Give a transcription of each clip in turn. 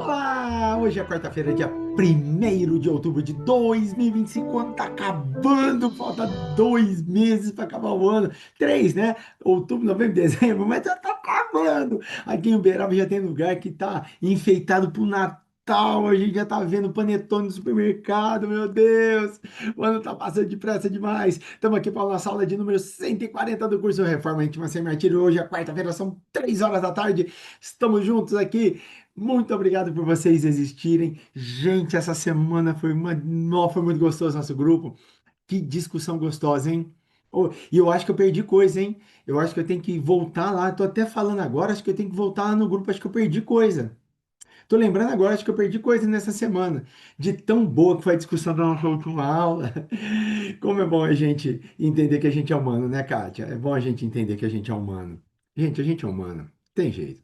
Olá! Hoje é quarta-feira, dia 1º de outubro de 2025. O ano tá acabando, falta 2 meses para acabar o ano. Três, né? Outubro, novembro, dezembro, mas já tá acabando. Aqui em Uberaba já tem lugar que tá enfeitado pro Natal. A gente já tá vendo panetone no supermercado, meu Deus! O ano tá passando depressa demais. Estamos aqui para a nossa aula de número 140 do curso Reforma Íntima Sem Martírio. Hoje é quarta-feira, são 3 horas da tarde. Estamos juntos aqui. Muito obrigado por vocês existirem. Gente, essa semana foi muito gostoso nosso grupo. Que discussão gostosa, hein? Oh, e eu acho que eu perdi coisa, hein? Eu acho que eu tenho que voltar lá. Tô até falando agora, acho que eu tenho que voltar lá no grupo, acho que eu perdi coisa. Tô lembrando agora, acho que eu perdi coisa nessa semana. De tão boa que foi a discussão da nossa última aula. Como é bom a gente entender que a gente é humano, né, Kátia? É bom a gente entender que a gente é humano. Gente, a gente é humano. Tem jeito.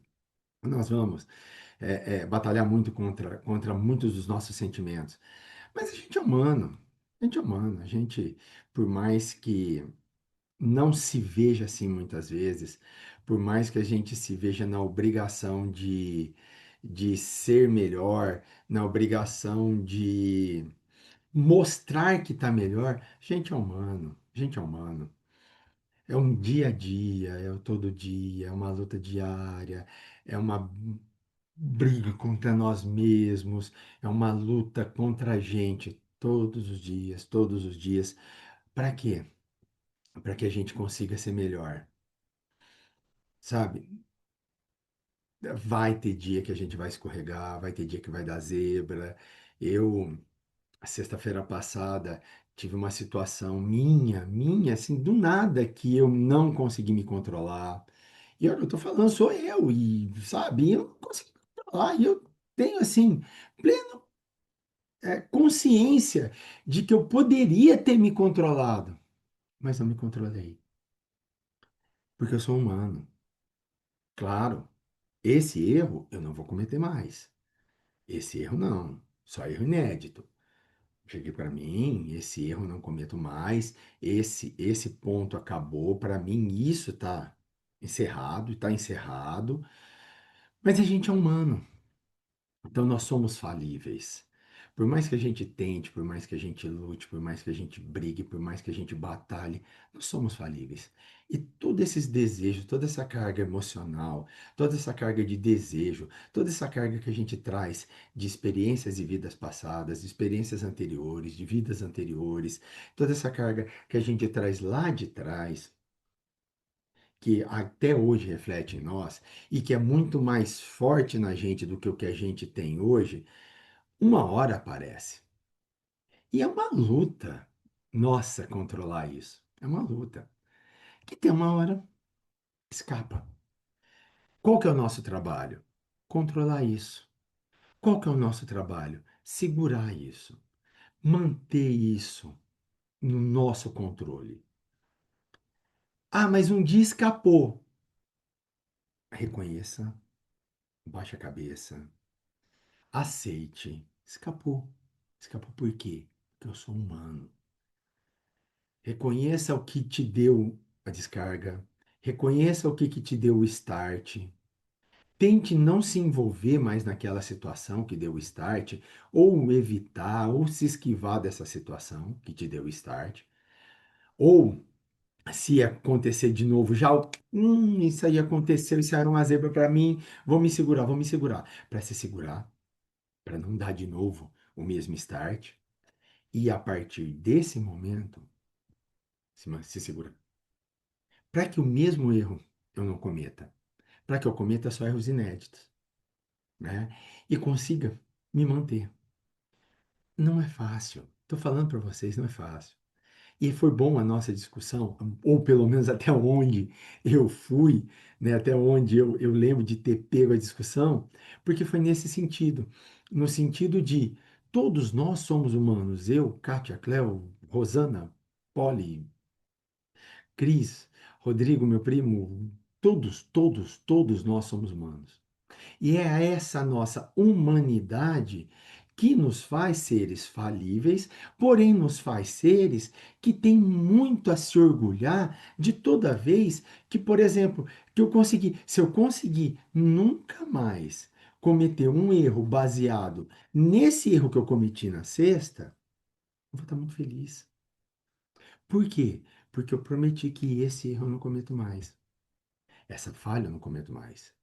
Nós vamos batalhar muito contra muitos dos nossos sentimentos. Mas a gente é humano, a gente é humano, a gente, por mais que não se veja assim muitas vezes, por mais que a gente se veja na obrigação de ser melhor, na obrigação de mostrar que está melhor, a gente é humano, a gente é humano. É um dia a dia, é o todo dia, é uma luta diária, é uma briga contra nós mesmos, é uma luta contra a gente todos os dias. Para quê? Para que a gente consiga ser melhor, sabe? Vai ter dia que a gente vai escorregar, vai ter dia que vai dar zebra. Eu, sexta-feira passada, tive uma situação minha, assim, do nada, que eu não consegui me controlar. E olha, eu tô falando, sou eu, e sabe, eu não consegui me controlar, e eu tenho, assim, plena consciência de que eu poderia ter me controlado, mas não me controlei, porque eu sou humano. Claro, esse erro eu não vou cometer mais. Esse erro não, só erro inédito. Cheguei para mim, esse erro eu não cometo mais, esse ponto acabou, para mim isso está encerrado, mas a gente é humano. Então nós somos falíveis. Por mais que a gente tente, por mais que a gente lute, por mais que a gente brigue, por mais que a gente batalhe, nós somos falíveis. E todos esses desejos, toda essa carga emocional, toda essa carga de desejo, toda essa carga que a gente traz de experiências de vidas passadas, de experiências anteriores, de vidas anteriores, toda essa carga que a gente traz lá de trás, que até hoje reflete em nós e que é muito mais forte na gente do que o que a gente tem hoje, uma hora aparece. E é uma luta, nossa, controlar isso. É uma luta. Que tem uma hora escapa. Qual que é o nosso trabalho? Controlar isso. Qual que é o nosso trabalho? Segurar isso. Manter isso no nosso controle. Ah, mas um dia escapou. Reconheça, baixe a cabeça, aceite. Escapou. Escapou por quê? Porque eu sou humano. Reconheça o que te deu a descarga. Reconheça o que te deu o start. Tente não se envolver mais naquela situação que deu o start, ou evitar, ou se esquivar dessa situação que te deu o start. Ou, se acontecer de novo, já, isso aí aconteceu, isso era uma zebra para mim, vou me segurar. Para se segurar, para não dar de novo o mesmo start. E a partir desse momento, se segura. Para que o mesmo erro eu não cometa. Para que eu cometa só erros inéditos, né? E consiga me manter. Não é fácil. Estou falando para vocês, não é fácil. E foi bom a nossa discussão, ou pelo menos até onde eu fui, né? Até onde eu lembro de ter pego a discussão, porque foi nesse sentido. No sentido de todos nós somos humanos. Eu, Kátia, Cléo, Rosana, Polly, Cris, Rodrigo, meu primo, todos nós somos humanos. E é essa nossa humanidade que nos faz seres falíveis, porém nos faz seres que têm muito a se orgulhar de toda vez que, por exemplo, que eu consegui, se eu conseguir nunca mais cometer um erro baseado nesse erro que eu cometi na sexta, eu vou estar muito feliz. Por quê? Porque eu prometi que esse erro eu não cometo mais. Essa falha eu não cometo mais.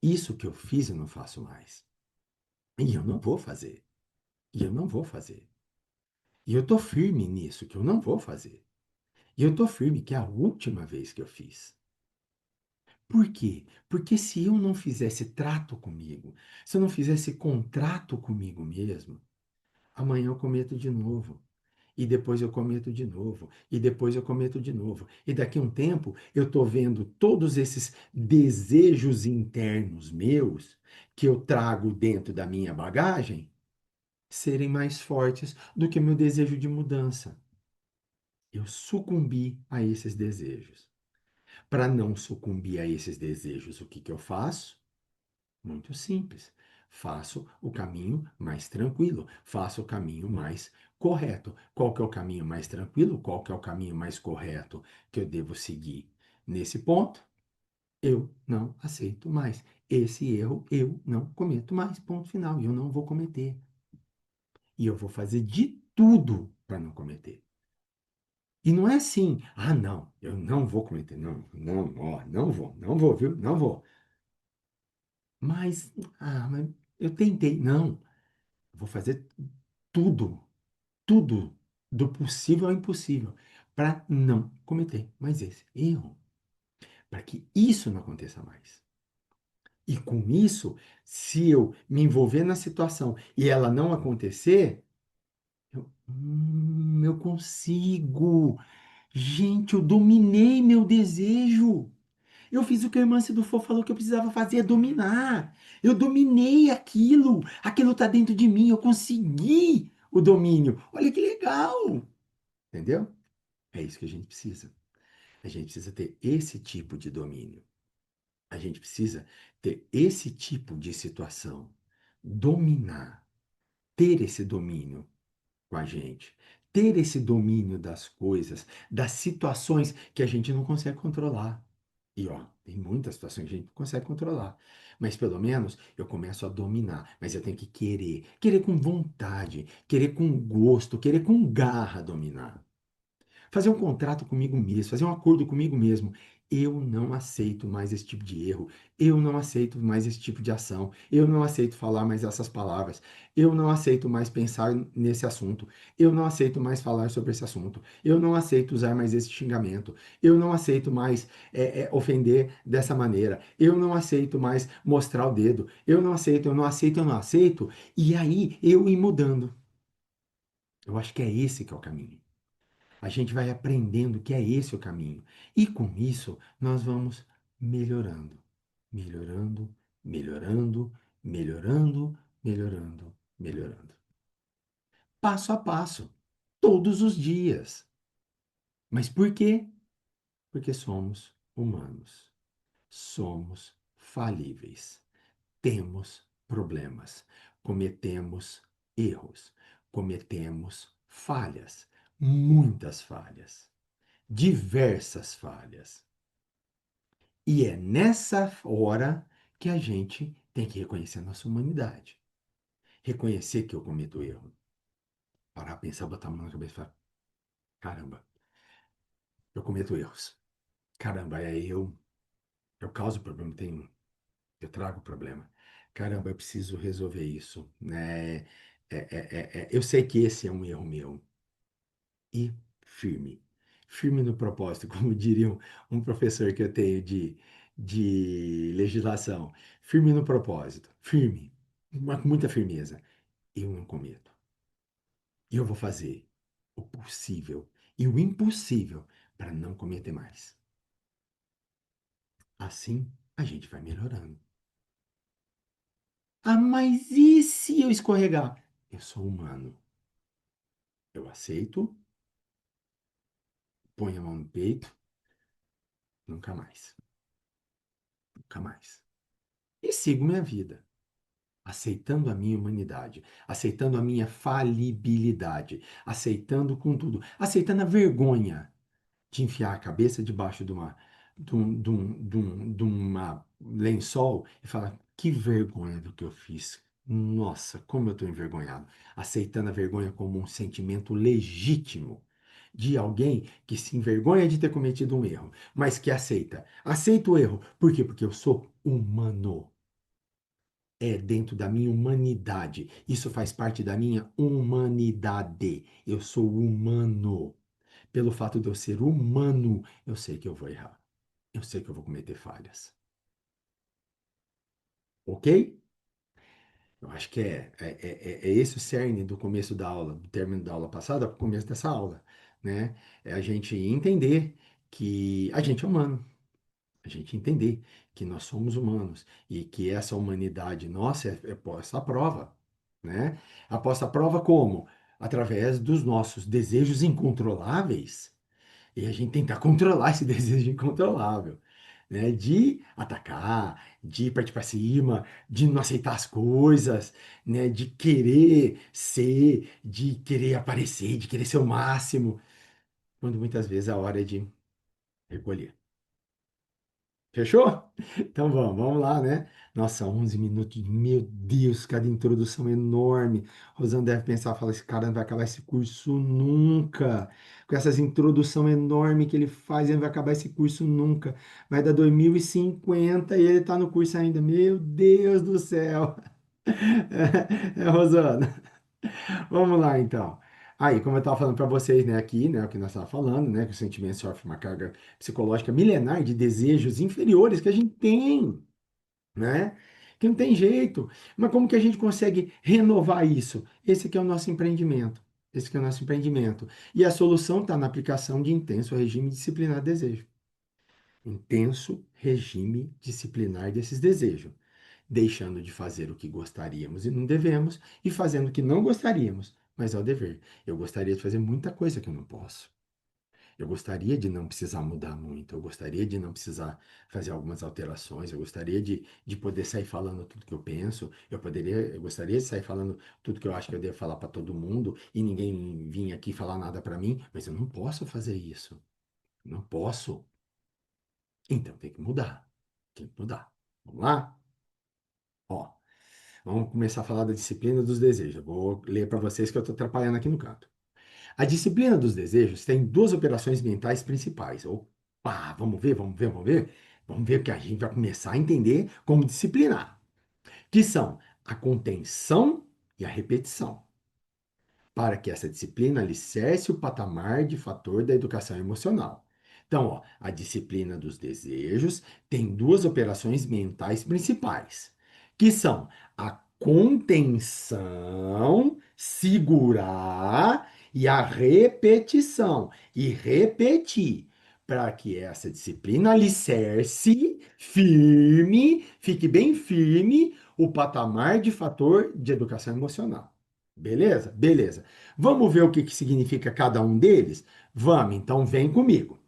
Isso que eu fiz eu não faço mais. E eu não vou fazer. E eu não vou fazer. E eu tô firme nisso, que eu não vou fazer. E eu tô firme que é a última vez que eu fiz. Por quê? Porque se eu não fizesse trato comigo, se eu não fizesse contrato comigo mesmo, amanhã eu cometo de novo. E depois eu cometo de novo. E depois eu cometo de novo. E daqui a um tempo eu estou vendo todos esses desejos internos meus que eu trago dentro da minha bagagem serem mais fortes do que o meu desejo de mudança. Eu sucumbi a esses desejos. Para não sucumbir a esses desejos, o que que eu faço? Muito simples. Faço o caminho mais tranquilo, faço o caminho mais correto. Qual que é o caminho mais tranquilo? Qual que é o caminho mais correto que eu devo seguir? Nesse ponto, eu não aceito mais. Esse erro eu não cometo mais. Ponto final. E eu não vou cometer. E eu vou fazer de tudo para não cometer. E não é assim, ah, não, eu não vou cometer, não, não, ó, não vou, viu? Não vou. Mas, mas eu tentei, não, eu vou fazer tudo, tudo do possível ao impossível para não cometer mais esse erro, para que isso não aconteça mais. E com isso, se eu me envolver na situação e ela não acontecer, eu consigo. Gente, eu dominei meu desejo. Eu fiz o que a irmã Sidufo falou que eu precisava fazer, dominar. Eu dominei aquilo. Aquilo está dentro de mim. Eu consegui o domínio. Olha que legal. Entendeu? É isso que a gente precisa. A gente precisa ter esse tipo de domínio. A gente precisa ter esse tipo de situação. Dominar. Ter esse domínio com a gente. Ter esse domínio das coisas, das situações que a gente não consegue controlar. E ó, tem muitas situações que a gente não consegue controlar. Mas pelo menos eu começo a dominar. Mas eu tenho que querer. Querer com vontade. Querer com gosto. Querer com garra dominar. Fazer um contrato comigo mesmo, fazer um acordo comigo mesmo. Eu não aceito mais esse tipo de erro. Eu não aceito mais esse tipo de ação. Eu não aceito falar mais essas palavras. Eu não aceito mais pensar nesse assunto. Eu não aceito mais falar sobre esse assunto. Eu não aceito usar mais esse xingamento. Eu não aceito mais ofender dessa maneira. Eu não aceito mais mostrar o dedo. Eu não aceito, eu não aceito, eu não aceito. E aí eu ir mudando. Eu acho que é esse que é o caminho. A gente vai aprendendo que é esse o caminho. E com isso, nós vamos melhorando, melhorando, melhorando, melhorando, melhorando, melhorando. Passo a passo, todos os dias. Mas por quê? Porque somos humanos. Somos falíveis. Temos problemas. Cometemos erros. Cometemos falhas. Muitas falhas. Diversas falhas. E é nessa hora que a gente tem que reconhecer a nossa humanidade. Reconhecer que eu cometo erro. Parar, pensar, botar a mão na cabeça e falar: caramba, eu cometo erros. Caramba, eu causo problema, eu trago problema. Caramba, eu preciso resolver isso, né? Eu sei que esse é um erro meu. E firme. Firme no propósito, como diria um professor que eu tenho de legislação. Firme no propósito. Firme. Com muita firmeza. Eu não cometo. E eu vou fazer o possível e o impossível para não cometer mais. Assim, a gente vai melhorando. Ah, mas e se eu escorregar? Eu sou humano. Eu aceito, ponho a mão no peito, nunca mais. Nunca mais. E sigo minha vida. Aceitando a minha humanidade, aceitando a minha falibilidade, aceitando com tudo, aceitando a vergonha de enfiar a cabeça debaixo de uma lençol e falar: Que vergonha do que eu fiz. Nossa, como eu estou envergonhado. Aceitando a vergonha como um sentimento legítimo de alguém que se envergonha de ter cometido um erro, mas que aceita. Aceita o erro. Por quê? Porque eu sou humano. É dentro da minha humanidade. Isso faz parte da minha humanidade. Eu sou humano. Pelo fato de eu ser humano, eu sei que eu vou errar. Eu sei que eu vou cometer falhas. Ok? Eu acho que é esse o cerne do começo da aula, do término da aula passada para o começo dessa aula, né? É a gente entender que a gente é humano, a gente entender que nós somos humanos e que essa humanidade nossa é posta à prova, né? A posta à prova como? Através dos nossos desejos incontroláveis e a gente tentar controlar esse desejo incontrolável, né? De atacar, de partir para cima, de não aceitar as coisas, né? De querer ser, de querer aparecer, de querer ser o máximo, quando muitas vezes a hora é de recolher. Fechou? Então vamos lá, né? Nossa, 11 minutos, meu Deus, cada introdução enorme. Rosana deve pensar, fala, esse cara não vai acabar esse curso nunca. Com essas introdução enorme que ele faz, ele não vai acabar esse curso nunca. Vai dar 2050 e ele tá no curso ainda. Meu Deus do céu. Rosana. Vamos lá, então. Aí, como eu estava falando para vocês, né, aqui, né, o que nós estávamos falando, né, que o sentimento sofre uma carga psicológica milenar de desejos inferiores que a gente tem, né, que não tem jeito. Mas como que a gente consegue renovar isso? Esse que é o nosso empreendimento. Esse que é o nosso empreendimento. E a solução está na aplicação de intenso regime disciplinar de desejo. Intenso regime disciplinar desses desejos, deixando de fazer o que gostaríamos e não devemos, e fazendo o que não gostaríamos, mas é o dever. Eu gostaria de fazer muita coisa que eu não posso. Eu gostaria de não precisar mudar muito, eu gostaria de não precisar fazer algumas alterações, eu gostaria de poder sair falando tudo que eu penso, eu gostaria de sair falando tudo que eu acho que eu devo falar para todo mundo e ninguém vir aqui falar nada para mim, mas eu não posso fazer isso. Não posso. Então tem que mudar. Tem que mudar. Vamos lá? Ó, vamos começar a falar da disciplina dos desejos. Eu vou ler para vocês que eu estou atrapalhando aqui no canto. A disciplina dos desejos tem duas operações mentais principais. Opa, vamos ver, vamos ver, vamos ver. Vamos ver o que a gente vai começar a entender como disciplinar, que são a contenção e a repetição, para que essa disciplina alicerce o patamar de fator da educação emocional. Então, ó, a disciplina dos desejos tem duas operações mentais principais, que são a contenção, segurar, e a repetição, e repetir, para que essa disciplina alicerce firme, fique bem firme, o patamar de fator de educação emocional. Beleza? Beleza. Vamos ver o que significa cada um deles? Vamos, então vem comigo.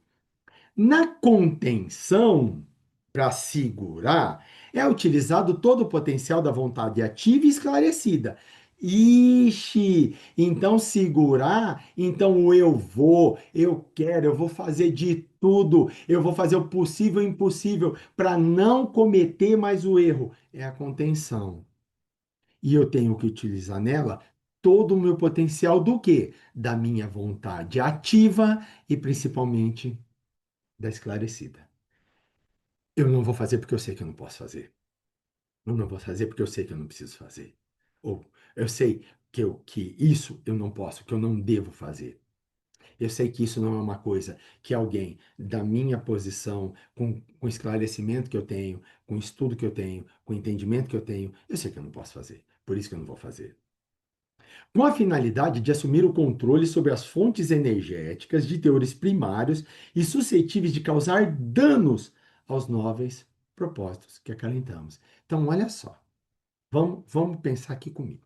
Na contenção, para segurar, é utilizado todo o potencial da vontade ativa e esclarecida. Ixi, então segurar, então o eu vou, eu quero, eu vou fazer de tudo, eu vou fazer o possível e o impossível para não cometer mais o erro. É a contenção. E eu tenho que utilizar nela todo o meu potencial do quê? Da minha vontade ativa e principalmente da esclarecida. Eu não vou fazer porque eu sei que eu não posso fazer. Eu não vou fazer porque eu sei que eu não preciso fazer. Ou eu sei que isso eu não posso, que eu não devo fazer. Eu sei que isso não é uma coisa que alguém da minha posição, com o esclarecimento que eu tenho, com o estudo que eu tenho, com o entendimento que eu sei que eu não posso fazer. Por isso que eu não vou fazer. Com a finalidade de assumir o controle sobre as fontes energéticas de teores primários e suscetíveis de causar danos aos nobres propósitos que acalentamos. Então, olha só, vamos pensar aqui comigo.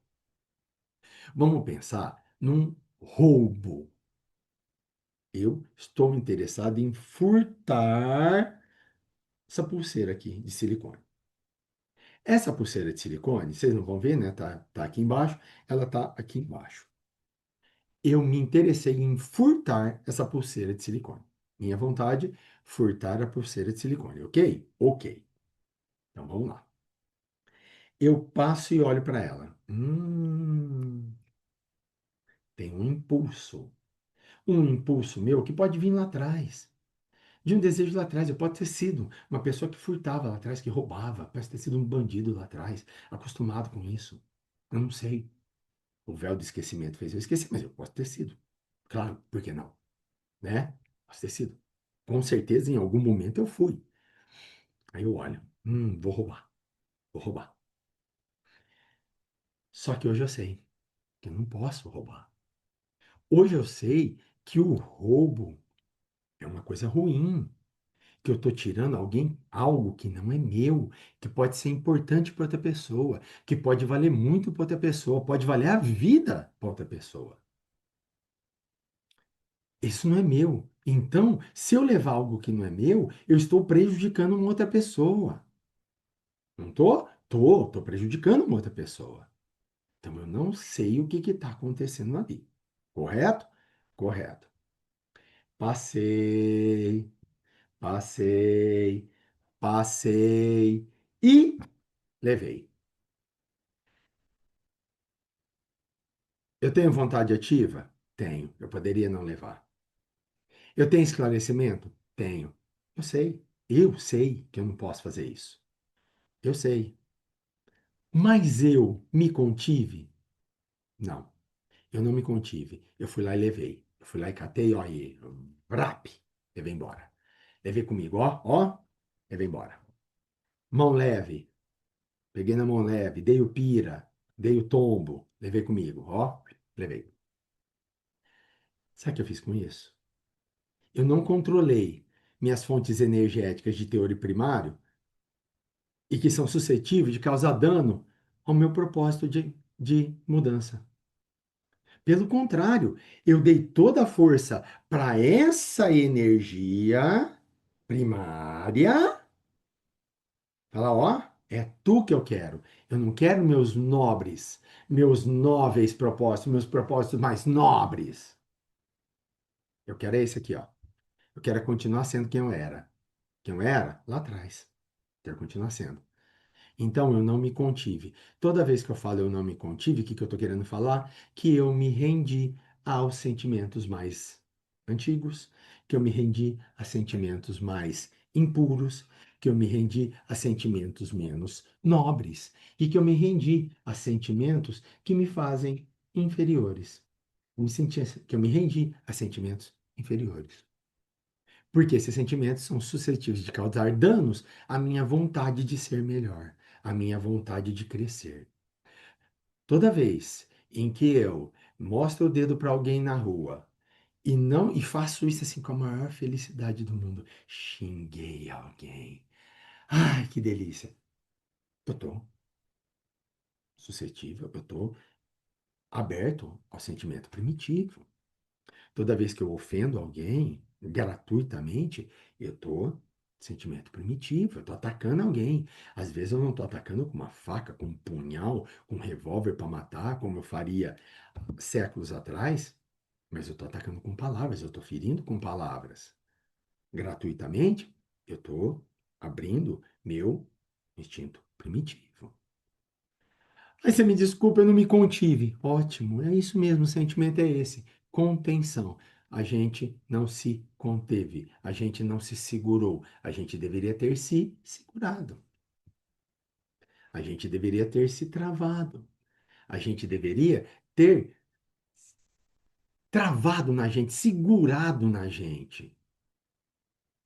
Vamos pensar num roubo. Eu estou interessado em furtar essa pulseira aqui de silicone. Essa pulseira de silicone, vocês não vão ver, né? Tá aqui embaixo, ela tá aqui embaixo. Eu me interessei em furtar essa pulseira de silicone. Minha vontade, furtar a pulseira de silicone, ok? Ok. Então vamos lá. Eu passo e olho para ela. Tem um impulso meu que pode vir lá atrás. De um desejo lá atrás. Eu pode ter sido uma pessoa que furtava lá atrás, que roubava, pode ter sido um bandido lá atrás, acostumado com isso. Eu não sei. O véu do esquecimento fez eu esquecer, mas eu posso ter sido. Claro, por que não? Né? Posso ter sido. Com certeza, em algum momento eu fui. Aí eu olho, vou roubar, vou roubar. Só que hoje eu sei que eu não posso roubar. Hoje eu sei que o roubo é uma coisa ruim, que eu estou tirando alguém algo que não é meu, que pode ser importante para outra pessoa, que pode valer muito para outra pessoa, pode valer a vida para outra pessoa. Isso não é meu. Então, se eu levar algo que não é meu, eu estou prejudicando uma outra pessoa. Não tô? Tô prejudicando uma outra pessoa. Então, eu não sei o que está acontecendo ali. Correto? Correto. Passei, passei, passei e levei. Eu tenho vontade ativa? Tenho. Eu poderia não levar. Eu tenho esclarecimento? Tenho. Eu sei. Eu sei que eu não posso fazer isso. Eu sei. Mas eu me contive? Não. Eu não me contive. Eu fui lá e levei. Eu fui lá e catei, ó, e vrap, levei embora. Levei comigo, ó, levei embora. Mão leve. Peguei na mão leve, dei o pira, dei o tombo, levei comigo, ó, levei. Sabe o que eu fiz com isso? Eu não controlei minhas fontes energéticas de teor primário e que são suscetíveis de causar dano ao meu propósito de mudança. Pelo contrário, eu dei toda a força para essa energia primária. Falar, ó, é tu que eu quero. Eu não quero meus nobres propósitos, meus propósitos mais nobres. Eu quero esse aqui, ó. Eu quero continuar sendo quem eu era. Quem eu era lá atrás. Quero continuar sendo. Então eu não me contive. Toda vez que eu falo eu não me contive, o que que eu estou querendo falar? Que eu me rendi aos sentimentos mais antigos, que eu me rendi a sentimentos mais impuros, que eu me rendi a sentimentos menos nobres e que eu me rendi a sentimentos que me fazem inferiores. Que eu me rendi a sentimentos inferiores. Porque esses sentimentos são suscetíveis de causar danos à minha vontade de ser melhor, à minha vontade de crescer. Toda vez em que eu mostro o dedo para alguém na rua e faço isso assim com a maior felicidade do mundo, xinguei alguém. Ai, que delícia. Eu tô suscetível, eu tô aberto ao sentimento primitivo. Toda vez que eu ofendo alguém gratuitamente, eu estou sentimento primitivo, eu estou atacando alguém. Às vezes eu não estou atacando com uma faca, com um punhal, com um revólver para matar, como eu faria séculos atrás, mas eu estou atacando com palavras, eu estou ferindo com palavras. Gratuitamente, eu estou abrindo meu instinto primitivo. Aí você me desculpa, eu não me contive. Ótimo, é isso mesmo, o sentimento é esse. Contenção. A gente não se conteve, a gente não se segurou. A gente deveria ter se segurado. A gente deveria ter se travado. A gente deveria ter travado na gente, segurado na gente,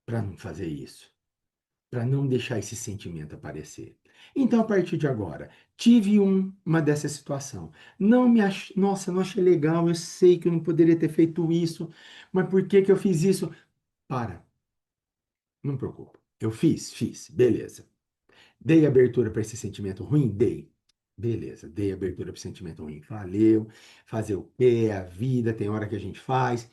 para não fazer isso, para não deixar esse sentimento aparecer. Então, a partir de agora, tive uma dessa situação. Nossa, não achei legal, eu sei que eu não poderia ter feito isso, mas por que que eu fiz isso? Para, não preocupa. Eu fiz, beleza. Dei abertura para esse sentimento ruim? Dei. Beleza, dei abertura para o sentimento ruim. Valeu. Fazer o quê? É a vida, tem hora que a gente faz,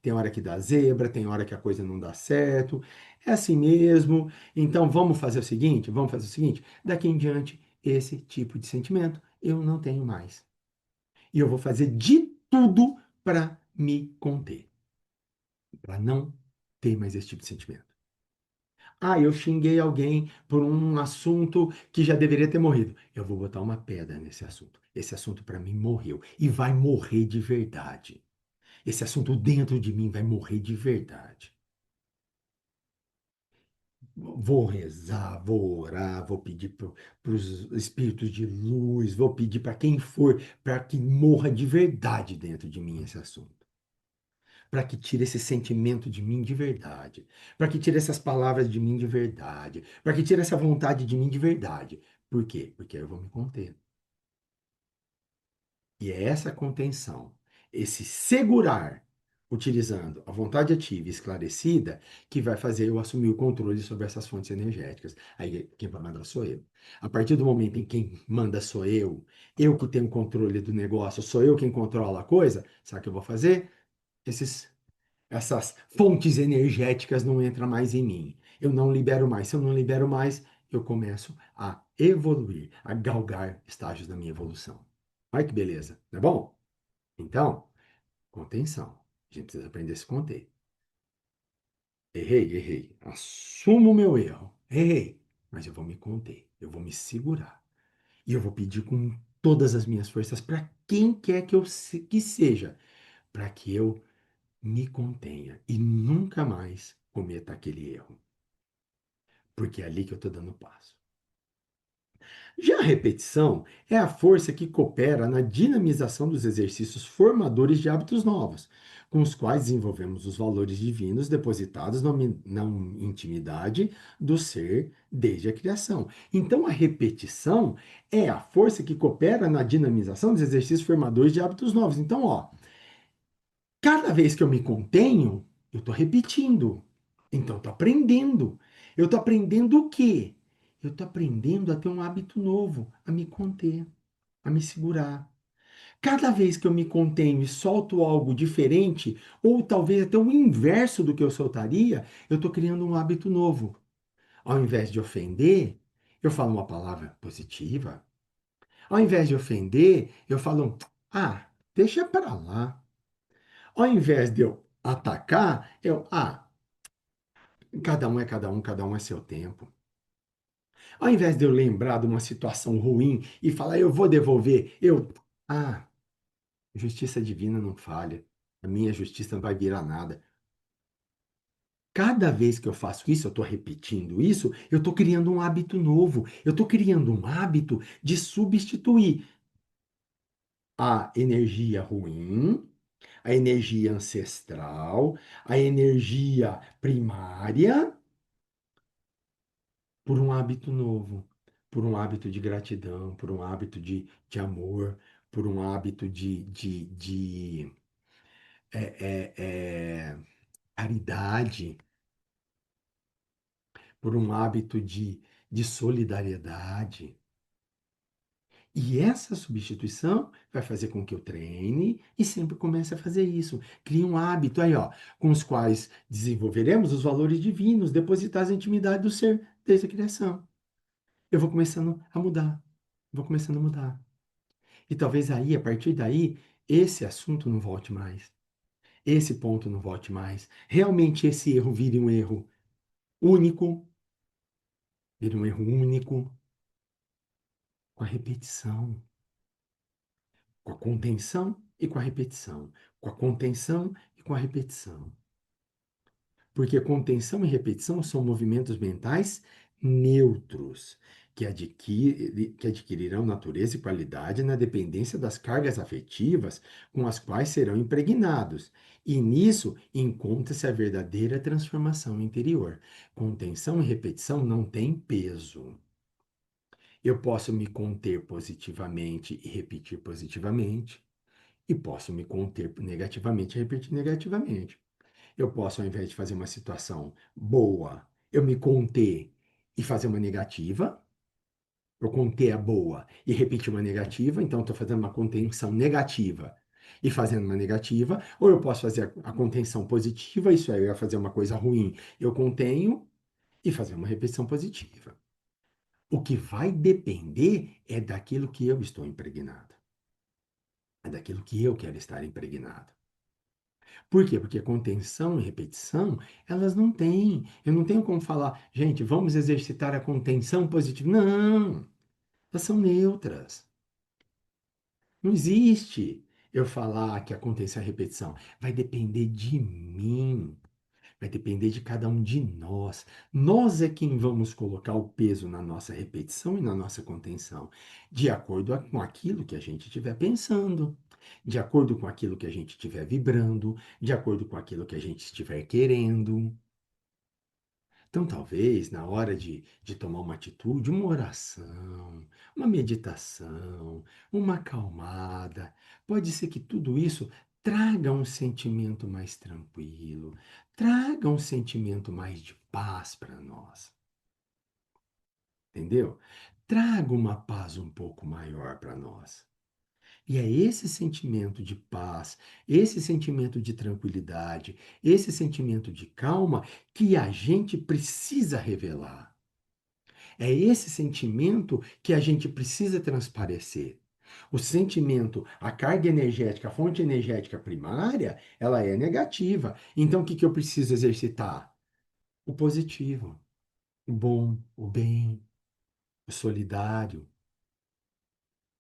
tem hora que dá zebra, tem hora que a coisa não dá certo. É assim mesmo. Então vamos fazer o seguinte, daqui em diante, esse tipo de sentimento eu não tenho mais. E eu vou fazer de tudo para me conter, para não ter mais esse tipo de sentimento. Ah, eu xinguei alguém por um assunto que já deveria ter morrido. Eu vou botar uma pedra nesse assunto. Esse assunto para mim morreu e vai morrer de verdade. Esse assunto dentro de mim vai morrer de verdade. Vou rezar, vou orar, vou pedir para os espíritos de luz, vou pedir para quem for, para que morra de verdade dentro de mim esse assunto. Para que tire esse sentimento de mim de verdade. Para que tire essas palavras de mim de verdade. Para que tire essa vontade de mim de verdade. Por quê? Porque aí eu vou me conter. E é essa contenção, esse segurar, utilizando a vontade ativa e esclarecida, que vai fazer eu assumir o controle sobre essas fontes energéticas. Aí quem vai mandar sou eu. A partir do momento em que quem manda sou eu que tenho controle do negócio, sou eu quem controla a coisa, sabe o que eu vou fazer? Essas fontes energéticas não entram mais em mim. Eu não libero mais. Se eu não libero mais, eu começo a evoluir, a galgar estágios da minha evolução. Olha que beleza, não é bom? Então, contenção. A gente precisa aprender a se conter. Errei, errei. Assumo o meu erro. Errei. Mas eu vou me conter. Eu vou me segurar. E eu vou pedir com todas as minhas forças para quem quer que seja, para que eu me contenha e nunca mais cometa aquele erro. Porque é ali que eu estou dando passo. Já a repetição é a força que coopera na dinamização dos exercícios formadores de hábitos novos, com os quais desenvolvemos os valores divinos depositados na intimidade do ser desde a criação. Então, a repetição é a força que coopera na dinamização dos exercícios formadores de hábitos novos. Então, ó, cada vez que eu me contenho, eu estou repetindo. Então, estou aprendendo. Eu estou aprendendo o quê? Eu estou aprendendo a ter um hábito novo, a me conter, a me segurar. Cada vez que eu me contenho e solto algo diferente, ou talvez até o inverso do que eu soltaria, eu estou criando um hábito novo. Ao invés de ofender, eu falo uma palavra positiva. Ao invés de ofender, eu falo, ah, deixa para lá. Ao invés de eu atacar, cada um é seu tempo. Ao invés de eu lembrar de uma situação ruim e falar, eu vou devolver, justiça divina não falha. A minha justiça não vai virar nada. Cada vez que eu faço isso, eu estou repetindo isso, eu estou criando um hábito novo. Eu estou criando um hábito de substituir a energia ruim, a energia ancestral, a energia primária por um hábito novo, por um hábito de gratidão, por um hábito de amor, por um hábito de é, é, caridade, por um hábito de solidariedade. E essa substituição vai fazer com que eu treine e sempre comece a fazer isso. Crie um hábito aí, ó, com os quais desenvolveremos os valores divinos depositados na intimidade do ser desde a criação. Eu vou começando a mudar. Vou começando a mudar. E talvez aí, a partir daí, esse assunto não volte mais. Esse ponto não volte mais. Realmente esse erro único, vire um erro único, com a repetição, com a contenção e com a repetição, com a contenção e com a repetição. Porque contenção e repetição são movimentos mentais neutros, que adquirirão natureza e qualidade na dependência das cargas afetivas com as quais serão impregnados. E nisso encontra-se a verdadeira transformação interior. Contenção e repetição não têm peso. Eu posso me conter positivamente e repetir positivamente, e posso me conter negativamente e repetir negativamente. Eu posso, ao invés de fazer uma situação boa, eu me conter e fazer uma negativa. Eu conter a boa e repetir uma negativa, então estou fazendo uma contenção negativa e fazendo uma negativa. Ou eu posso fazer a contenção positiva, isso aí eu ia fazer uma coisa ruim, eu contenho e fazer uma repetição positiva. O que vai depender é daquilo que eu estou impregnado. É daquilo que eu quero estar impregnado. Por quê? Porque contenção e repetição, elas não têm. Eu não tenho como falar, gente, vamos exercitar a contenção positiva. Não, elas são neutras. Não existe eu falar que a contenção e a repetição. Vai depender de mim. Vai depender de cada um de nós. Nós é quem vamos colocar o peso na nossa repetição e na nossa contenção, de acordo com aquilo que a gente estiver pensando, de acordo com aquilo que a gente estiver vibrando, de acordo com aquilo que a gente estiver querendo. Então, talvez, na hora de tomar uma atitude, uma oração, uma meditação, uma acalmada, pode ser que tudo isso traga um sentimento mais tranquilo, traga um sentimento mais de paz para nós, entendeu? Traga uma paz um pouco maior para nós. E é esse sentimento de paz, esse sentimento de tranquilidade, esse sentimento de calma que a gente precisa revelar. É esse sentimento que a gente precisa transparecer. O sentimento, a carga energética, a fonte energética primária, ela é negativa. Então, o que que eu preciso exercitar? O positivo, o bom, o bem, o solidário,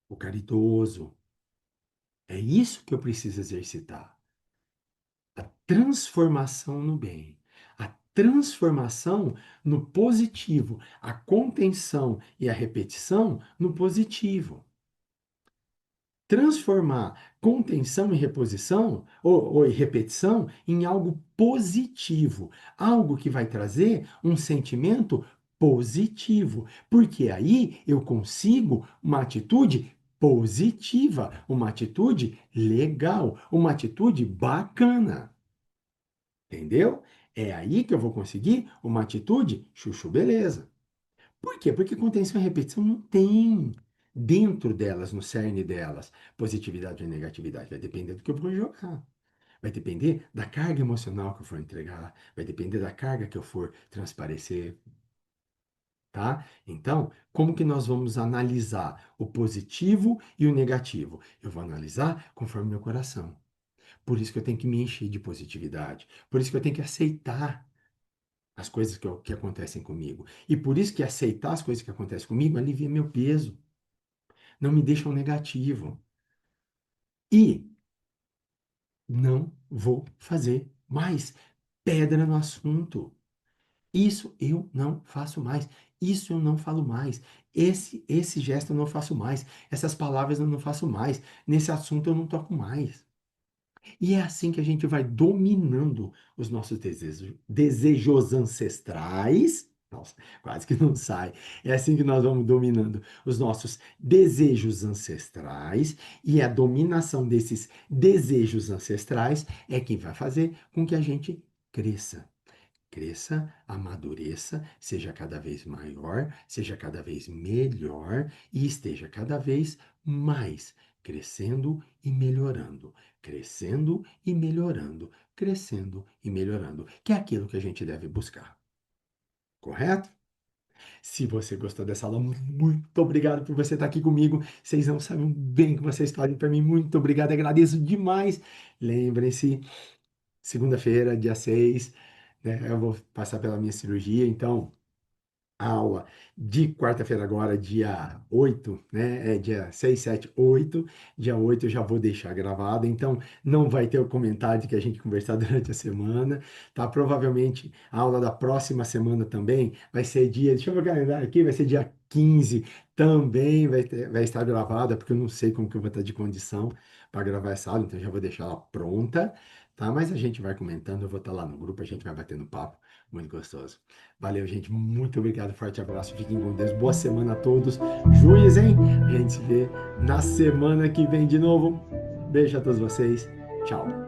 o caridoso. É isso que eu preciso exercitar. A transformação no bem, a transformação no positivo, a contenção e a repetição no positivo. Transformar contenção e reposição ou repetição em algo positivo, algo que vai trazer um sentimento positivo, porque aí eu consigo uma atitude positiva, uma atitude legal, uma atitude bacana. Entendeu? É aí que eu vou conseguir uma atitude chuchu beleza. Por quê? Porque contenção e repetição não tem dentro delas, no cerne delas, positividade ou negatividade. Vai depender do que eu vou jogar. Vai depender da carga emocional que eu for entregar. Vai depender da carga que eu for transparecer. Tá? Então, como que nós vamos analisar o positivo e o negativo? Eu vou analisar conforme meu coração. Por isso que eu tenho que me encher de positividade. Por isso que eu tenho que aceitar as coisas que acontecem comigo. E por isso que aceitar as coisas que acontecem comigo alivia meu peso, não me deixam negativo. E não vou fazer mais pedra no assunto. Isso eu não faço mais. Isso eu não falo mais. Esse gesto eu não faço mais. Essas palavras eu não faço mais. Nesse assunto eu não toco mais. E é assim que a gente vai dominando os nossos desejos ancestrais. Nossa, quase que não sai. É assim que nós vamos dominando os nossos desejos ancestrais, e a dominação desses desejos ancestrais é quem vai fazer com que a gente cresça. Cresça, amadureça, seja cada vez maior, seja cada vez melhor e esteja cada vez mais crescendo e melhorando, crescendo e melhorando, crescendo e melhorando, que é aquilo que a gente deve buscar. Correto? Se você gostou dessa aula, muito obrigado por você estar aqui comigo. Vocês não sabem o bem que vocês fazem para mim. Muito obrigado, agradeço demais. Lembrem-se, segunda-feira, dia 6, né, eu vou passar pela minha cirurgia, então a aula de quarta-feira agora, dia 8, né? É dia 6, 7, 8. Dia 8 eu já vou deixar gravado, então não vai ter o comentário que a gente conversar durante a semana, tá? Provavelmente a aula da próxima semana também vai ser dia, deixa eu ver o calendário aqui, vai ser dia 15, também vai estar gravada, porque eu não sei como que eu vou estar de condição para gravar essa aula, então já vou deixar ela pronta, tá? Mas a gente vai comentando, eu vou estar lá no grupo, a gente vai batendo papo, muito gostoso. Valeu, gente. Muito obrigado. Forte abraço. Fiquem com Deus. Boa semana a todos. Juiz, hein? A gente se vê na semana que vem de novo. Beijo a todos vocês. Tchau.